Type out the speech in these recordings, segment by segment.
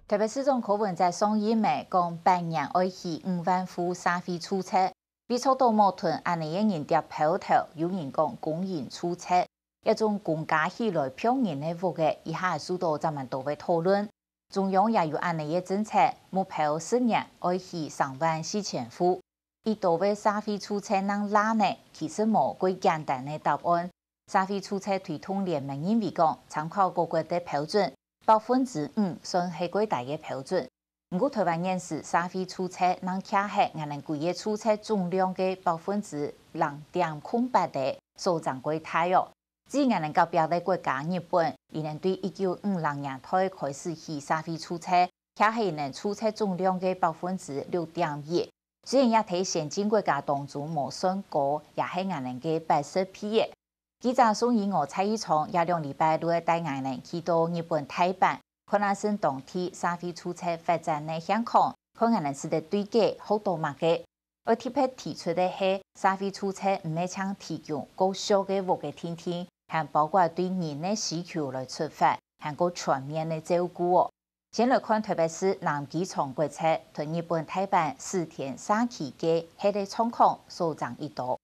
特别是总柯文在上议内讲半年爱起5万户社会注册，比吵到矛盾，安尼一人跌抛头，有人讲公营注册，一种公家起来票人的物嘅，以下受到咱们多位讨论。中央也有安尼嘅政策，目标4年爱起3万4千户。以多位社会注册能拉呢？其实无最简单的答案。社会注册推动联盟认为讲，参考各国的标准，5%算係最大嘅標準。不過台灣人士社會注冊能卡係我哋規個注冊總量嘅0.08%的所佔過大約。至於我哋隔壁嘅國家日本，伊能對1950年代開始起社會注冊，卡係能注冊總量嘅6.1%。雖然也睇先進國家當中無算高，也係我哋嘅80%嘅。記者宋以我蔡依聰也2禮拜都會帶我哋去到日本台版，看下先當地社會注冊發展嘅現況，看我哋是得對嘅好多物嘅。而特別提出嘅係社會注冊唔係像提供高效嘅物嘅天天，還包括對人嘅需求來出發，還個全面嘅照顧。先來看特別是南機場國策同日本台版4天3期嘅係啲狀況所長一度。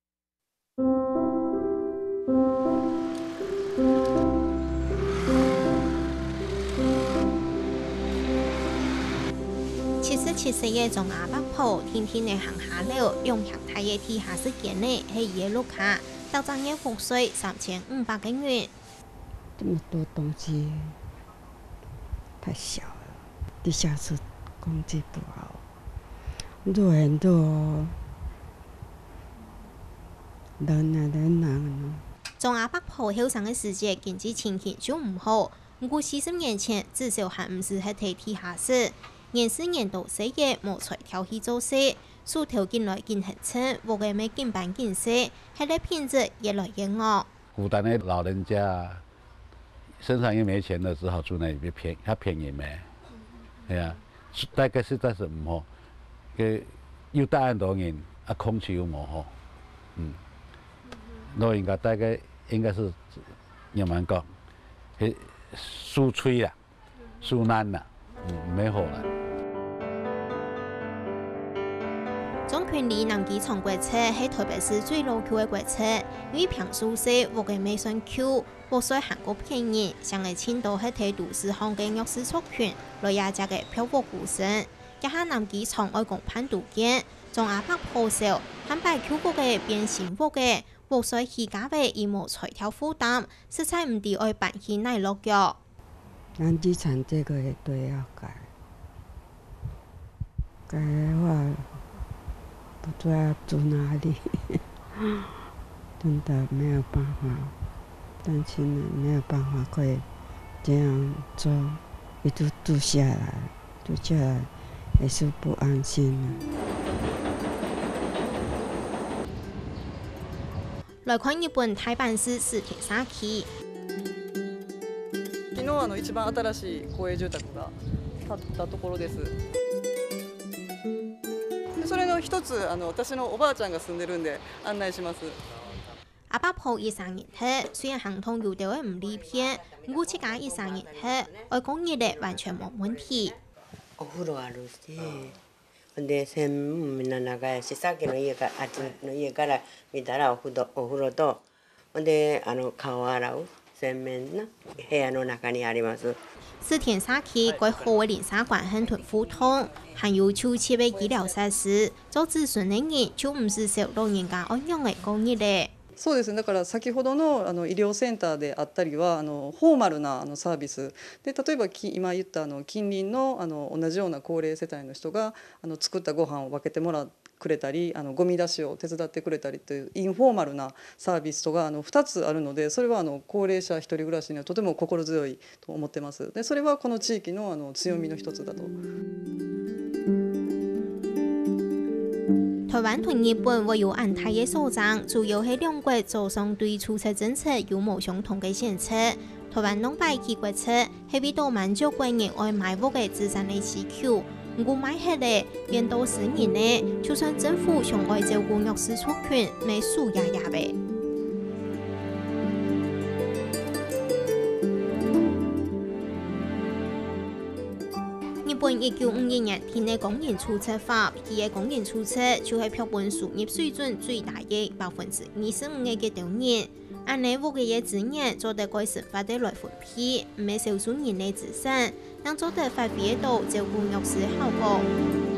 77歲嘅中亞北埔天天嘅行下了，用向太嘅地下時間呢係嘢碌卡，到漲嘅覆稅3500元。這麼多東西太小了，地下室空氣不好，人很多，人。中亞北埔後生嘅時節經濟情形就唔好，不過40年前至少還唔是喺地下室。年4年到4月無才調去做事，數條進來見很清，無嘅咩見辦見事，係啲品質越來越惡。孤單的老人家身上又沒錢的時候住那邊便宜咩？係啊，大概實在是唔好，佢又大很多人，啊空氣又唔好，都應該大概應該是點樣講？係輸吹啦，輸難啦，唔好啦。總權里南機場國車係台北市最老舊嘅國車，因為平數細，屋嘅未算舊，屋稅韓國便宜，上嘅青島係睇都市行嘅弱勢族群，來亞家嘅漂泊孤身。加下南機場愛共攀度見，中亞北鋪售，坦白舊屋嘅變新屋嘅，屋稅起價位以無財條負擔，實在唔抵愛辦起內落腳。南機場這個也都要改，改的話。不知道住哪裡，真的沒有辦法，擔心了，沒有辦法可以這樣做，一直住下來也是不安心了。來看日本台版市4天3期。昨日一番新しい公営住宅が建ったところです。それの一つ私のおばあちゃんが住んでるんで案內します。阿北埔13年後，雖然行通有啲唔利片，不過13年後，愛工業的完全冇問題。お風呂あるし、で洗面の中やし、さっきの家からあっちの家から見たらお風呂と、で顔洗う洗面な部屋の中にあります。4天3期，該好嘅連鎖關係同互通，還有超設嘅醫療設施，做諮詢嘅人就唔是受老人家安養嘅工業咧。そうですね。だから先ほどの医療センターであったりはフォーマルなサービスで、例えば今言った近隣の同じような高齢世帯の人が作ったご飯を分けてもらくれたり、ゴミ出しを手伝ってくれたりというインフォーマルなサービスとが2つあるので、それは高齢者一人暮らしにはとても心強いと思ってます。でそれはこの地域の強みの一つだと。台灣同日本會有安泰嘅所長，主要係兩國做相對注冊政策有無相同嘅政策。台灣東北起國策係為到滿足國人愛買屋嘅資產嘅需求，唔過買起嚟變到10年呢，就算政府想愛照顧弱勢族群，咪輸壓壓嘅。日本1952年訂立工人注冊法，佢嘅工人注冊就係標本輸入水準最大嘅25%嘅結構人。按呢屋嘅資源做得該生活得來分配，唔係少數人類資產，讓做得發揮到照顧弱勢效果。